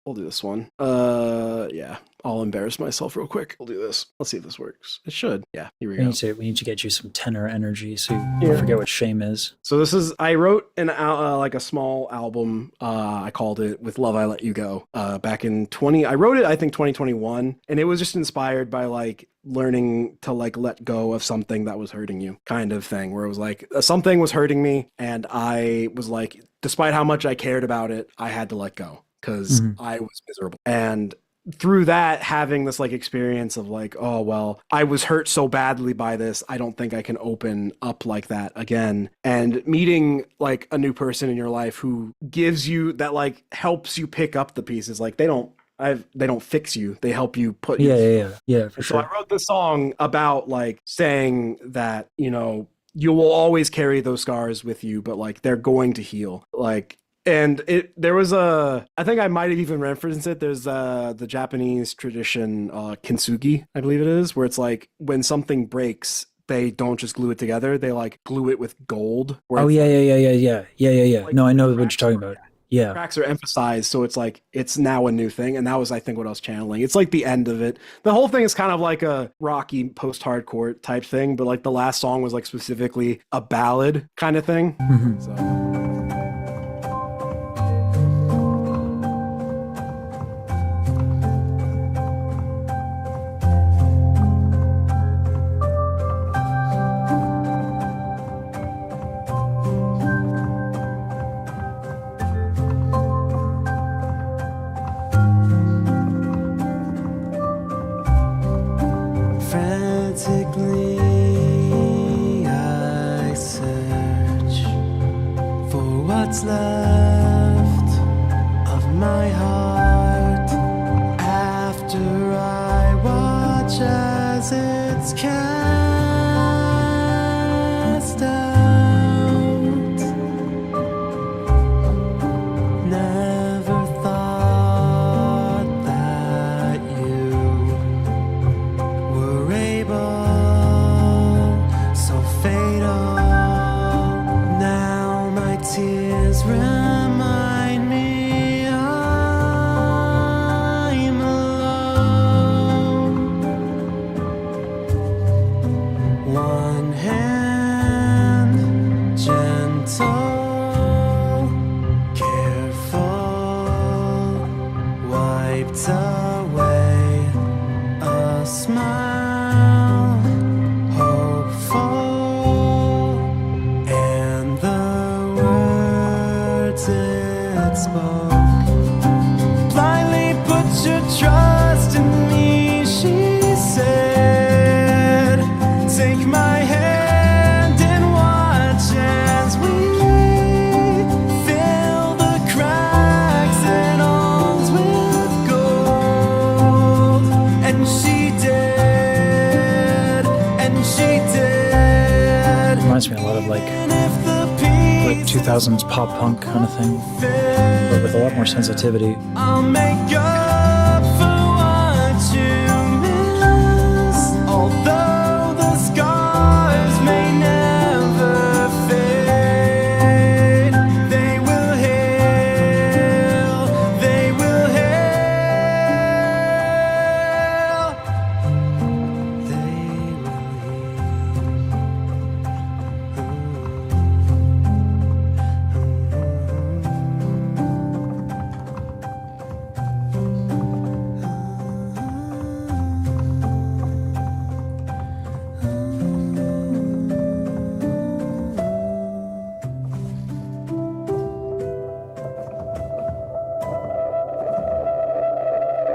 we'll do this one. Yeah. I'll embarrass myself real quick. We'll do this. Let's see if this works. It should. Yeah, here we go. We need to get you some tenor energy so you forget what shame is. So this is, I wrote like a small album. I called it With Love I Let You Go. Back in I wrote it, I think 2021. And it was just inspired by like learning to like let go of something that was hurting you kind of thing, where it was like something was hurting me. And I was like, despite how much I cared about it, I had to let go because I was miserable. And through that, having this like experience of like, oh, well, I was hurt so badly by this, I don't think I can open up like that again. And meeting like a new person in your life who gives you that, like helps you pick up the pieces. Like they don't fix you. They help you put. Yeah, for sure. So I wrote this song about like saying that, you know, you will always carry those scars with you, but like they're going to heal. Like, and there was I think I might have even referenced it. There's the Japanese tradition, kintsugi, I believe it is, where it's like when something breaks, they don't just glue it together. They like glue it with gold. Oh, yeah. Like, no, I know what you're talking about. Yeah. Cracks are emphasized, so it's like it's now a new thing, and that was, I think, what I was channeling. It's like the end of it. The whole thing is kind of like a rocky post-hardcore type thing, but like the last song was like specifically a ballad kind of thing. So. What's left of my heart after I watch as it's cast out. Never thought that you were able, so fatal. Now my tears remind me I'm alone. One hand, gentle, careful, wiped away a smile, hopeful, and the words it spoke. Blindly put your trust in me, she said. Take my hand and watch as we fill the cracks and holes with gold. And she did, and she did. Reminds me a lot of like 2000s pop punk kind of thing, but with a lot more sensitivity. I'll make up for what you miss, although the scars may never fade. They will heal, they will heal, they will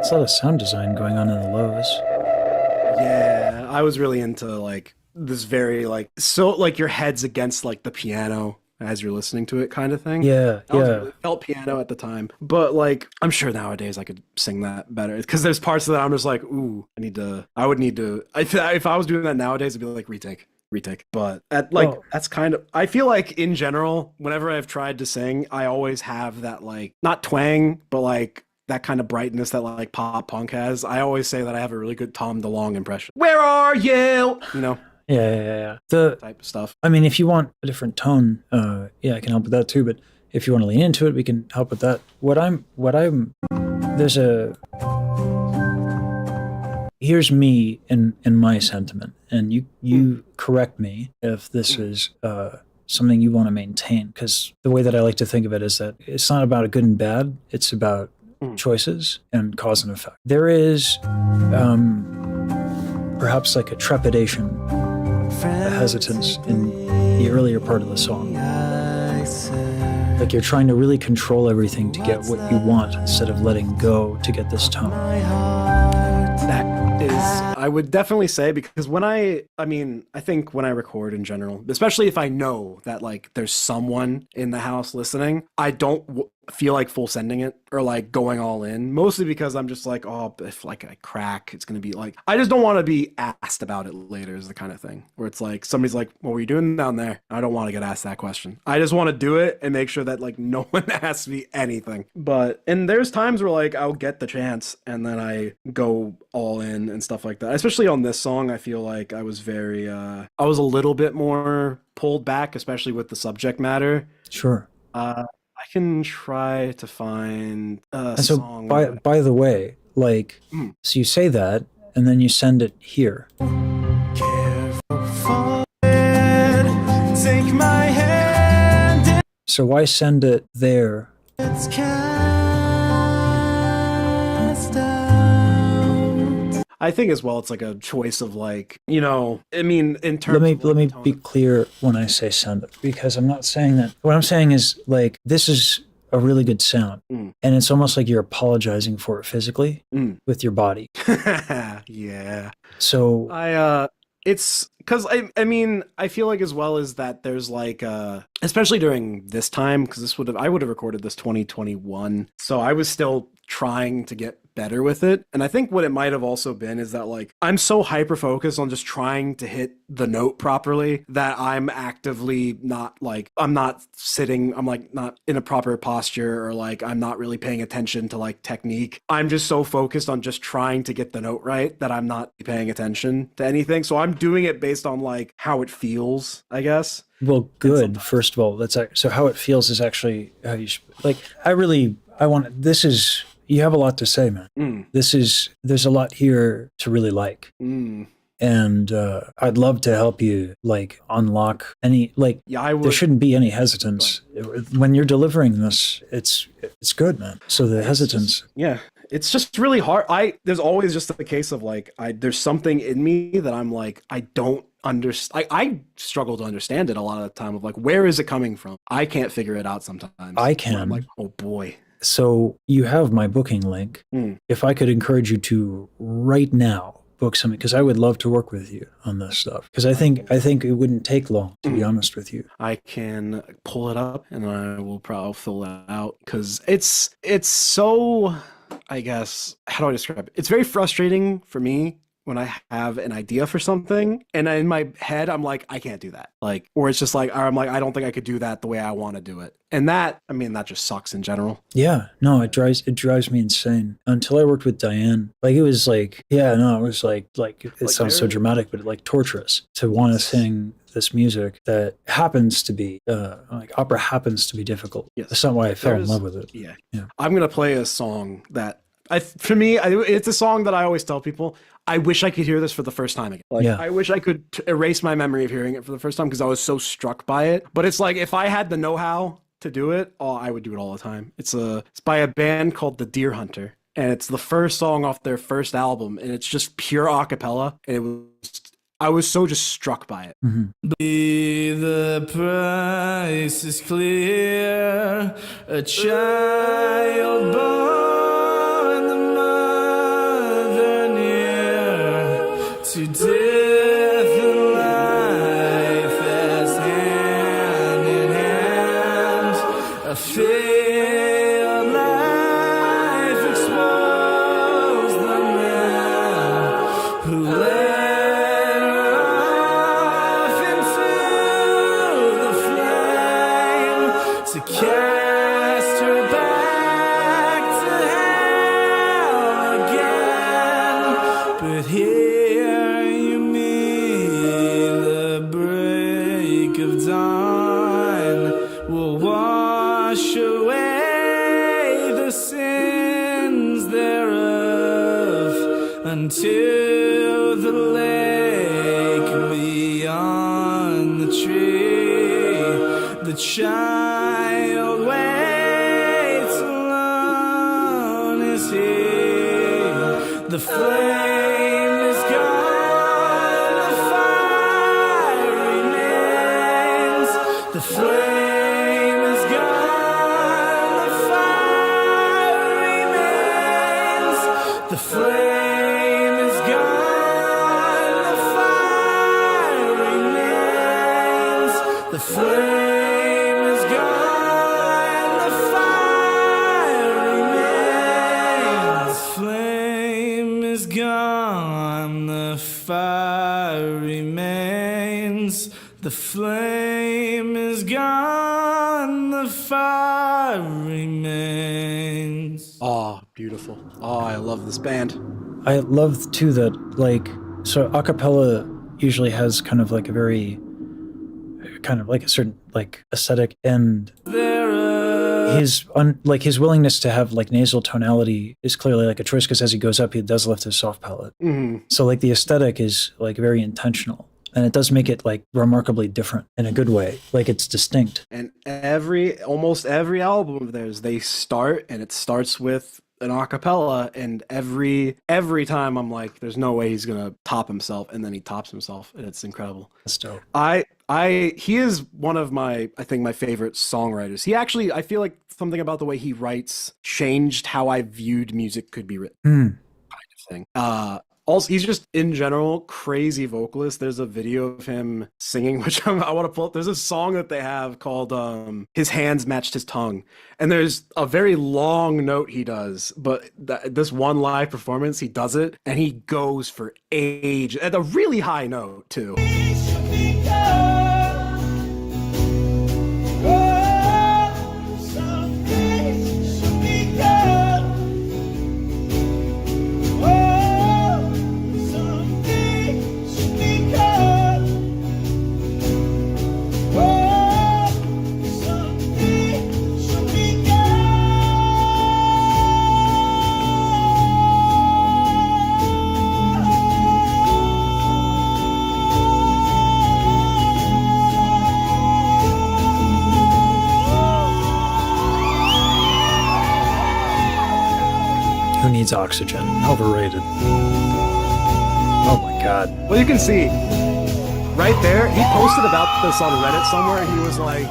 There's a lot of sound design going on in the lows. Yeah, I was really into like this very like, so like your head's against like the piano as you're listening to it kind of thing. Yeah, I was yeah. really felt piano at the time, but like I'm sure nowadays I could sing that better because there's parts of that I'm just like, ooh, I would need to. If I was doing that nowadays, it'd be like retake. But at like that's kind of, I feel like in general, whenever I've tried to sing, I always have that like not twang, but like that kind of brightness that like pop punk has. I always say that I have a really good Tom DeLonge impression. Where are you? You know. Yeah. The type of stuff. I mean, if you want a different tone, yeah, I can help with that too. But if you want to lean into it, we can help with that. there's a here's me in my sentiment, and you correct me if this is something you want to maintain, because the way that I like to think of it is that it's not about a good and bad, it's about choices and cause and effect. There is perhaps like a trepidation, a hesitance in the earlier part of the song. Like you're trying to really control everything to get what you want instead of letting go to get this tone. That is, I would definitely say, because when I think when I record in general, especially if I know that like there's someone in the house listening, I don't feel like full sending it or like going all in, mostly because I'm just like, oh, if like I crack, it's going to be like, I just don't want to be asked about it later is the kind of thing where it's like, somebody's like, what were you doing down there? I don't want to get asked that question. I just want to do it and make sure that like no one asks me anything. And there's times where like I'll get the chance and then I go all in and stuff like that. Especially on this song, I feel like I was I was a little bit more pulled back, especially with the subject matter. Sure. I can try to find a And so, song. by the way, like, so you say that, and then you send it here. Take my hand, So why send it there? it's cast out. I think as well, it's like a choice of like, you know, I mean, in terms Let of me like, be clear when I say send it, because I'm not saying that. What I'm saying is like this is a really good sound, and it's almost like you're apologizing for it physically with your body. yeah. So It's because I mean, I feel like as well as that there's like, especially during this time, because I would have recorded this 2021. So I was still trying to get better with it. And I think what it might have also been is that like, I'm so hyper focused on just trying to hit the note properly that I'm actively not like, I'm not sitting, I'm like not in a proper posture, or like, I'm not really paying attention to like technique. I'm just so focused on just trying to get the note right that I'm not paying attention to anything. So I'm doing it based on like how it feels, I guess. well, good. First of all, so how it feels is actually how you like. This is. You have a lot to say, man. There's a lot here to really like. And I'd love to help you like unlock any like. Yeah, I would. There shouldn't be any hesitance when you're delivering this. It's good, man. So the hesitance. Yeah, it's just really hard. There's always just the case of like there's something in me that I'm like I don't understand. I struggle to understand it a lot of the time. Of like, where is it coming from? I can't figure it out sometimes. I can. I'm like, oh boy. So you have my booking link. If I could encourage you to right now book something, because I would love to work with you on this stuff, because I think it wouldn't take long, to be honest with you. I can pull it up and I will probably fill that out, because it's so, I guess, how do I describe it? It's very frustrating for me when I have an idea for something and in my head I'm like, I can't do that, like, or it's just like, I'm like, I don't think I could do that the way I want to do it. And that, I mean, that just sucks in general. Yeah, no, it drives me insane. Until I worked with Diane, like it was like, yeah, no, it was like it sounds so dramatic, but like torturous to want to sing this music that happens to be like opera happens to be difficult. Yes. That's not why I fell in love with it. Yeah. Yeah. I'm gonna play a song that for me, it's a song that I always tell people, I wish I could hear this for the first time again. Like, Yeah. I wish I could erase my memory of hearing it for the first time because I was so struck by it. But it's like, if I had the know-how to do it, I would do it all the time. It's by a band called The Deer Hunter, and it's the first song off their first album, and it's just pure a cappella, and I was so just struck by it. The price is clear, a child born, the mother near to death and life as hand in hand, a failed life exposed the man who led off into the flame to cast her back to unto the lake beyond the tree. The child waits alone is he. The flame is gone, the fire remains. The flame is gone, the fire remains. The flame is gone, the fire remains. The flame is gone, the fire remains. The flame is gone, the fire remains. The flame is gone, the fire remains. Oh, beautiful. Oh, I love this band. I love too that so a cappella usually has kind of like a very kind of like a certain like aesthetic, and his willingness to have like nasal tonality is clearly like a choice, because as he goes up he does lift his soft palate. So like the aesthetic is like very intentional, and it does make it like remarkably different in a good way. Like it's distinct. And almost every album of theirs, they start, and it starts with an acapella, and every time I'm like, there's no way he's gonna top himself, and then he tops himself, and it's incredible. That's dope. He is one of my favorite songwriters. He actually, I feel like something about the way he writes changed how I viewed music could be written. Kind of thing. Also, he's just in general crazy vocalist. There's a video of him singing, which I want to pull up. There's a song that they have called "His Hands Matched His Tongue," and there's a very long note he does, but this one live performance he does it, and he goes for age at a really high note too. Who needs oxygen? Overrated. Oh my god. Well, you can see right there, he posted about this on Reddit somewhere, and he was like,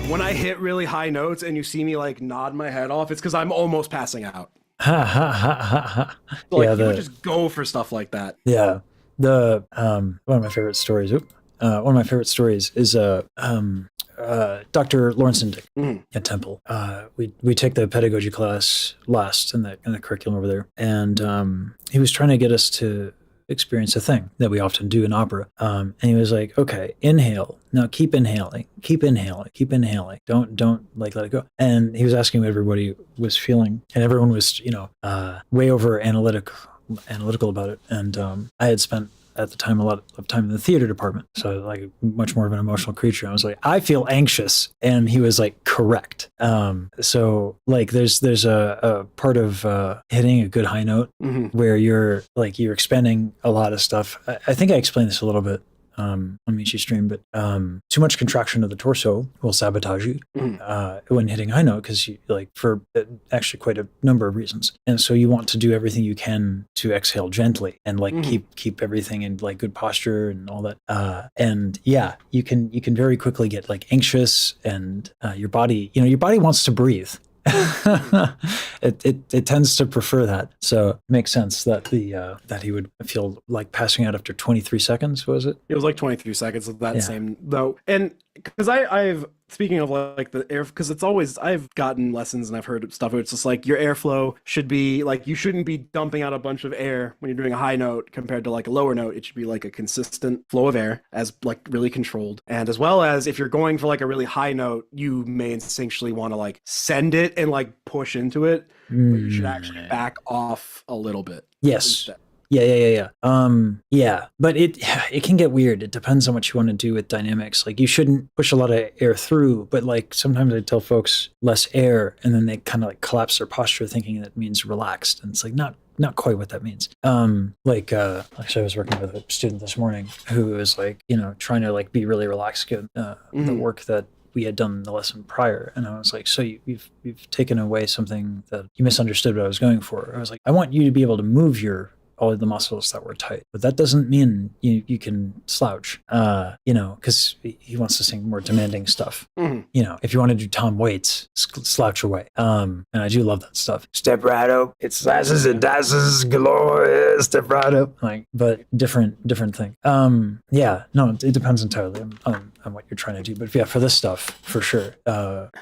when I hit really high notes and you see me like nod my head off, it's because I'm almost passing out. Ha ha ha ha ha. So, like, he would just go for stuff like that. Yeah. One of my favorite stories. One of my favorite stories is Dr. Lawrence Indick at Temple. We take the pedagogy class last in the curriculum over there, and he was trying to get us to experience a thing that we often do in opera. And he was like, "Okay, inhale. Now keep inhaling. Keep inhaling. Keep inhaling. Don't like let it go." And he was asking what everybody was feeling, and everyone was way over analytical about it. And I had spent at the time a lot of time in the theater department, so like much more of an emotional creature. I was like, I feel anxious, and he was like, correct. So like there's a part of hitting a good high note where you're expending a lot of stuff. I think I explained this a little bit on Michi's stream, but too much contraction of the torso will sabotage you when hitting high note, because for actually quite a number of reasons. And so you want to do everything you can to exhale gently and keep everything in like good posture and all that. And yeah, you can very quickly get like anxious, and your body wants to breathe. It tends to prefer that, so it makes sense that that he would feel like passing out after 23 seconds. Was it? It was like 23 seconds of that same though, and because I've speaking of like the air, because it's always, I've gotten lessons and I've heard stuff where it's just like your airflow should be like, you shouldn't be dumping out a bunch of air when you're doing a high note compared to like a lower note. It should be like a consistent flow of air, as like really controlled. And as well as if you're going for like a really high note, you may instinctually want to like send it and like push into it, but you should actually back off a little bit. Yes. Instead. Yeah. But it can get weird. It depends on what you want to do with dynamics. Like you shouldn't push a lot of air through, but like sometimes I tell folks less air, and then they kind of like collapse their posture thinking that means relaxed. And it's like not not quite what that means. Actually, I was working with a student this morning who was like, trying to like be really relaxed, the work that we had done the lesson prior. And I was like, so you've taken away something that you misunderstood what I was going for. I was like, I want you to be able to move all of the muscles that were tight, but that doesn't mean you can slouch, because he wants to sing more demanding stuff. If you want to do Tom Waits, slouch away. And I do love that stuff. Step right up. It's slashes and dashes galore. Step right up. But different thing. It depends entirely on what you're trying to do. But yeah, for this stuff, for sure.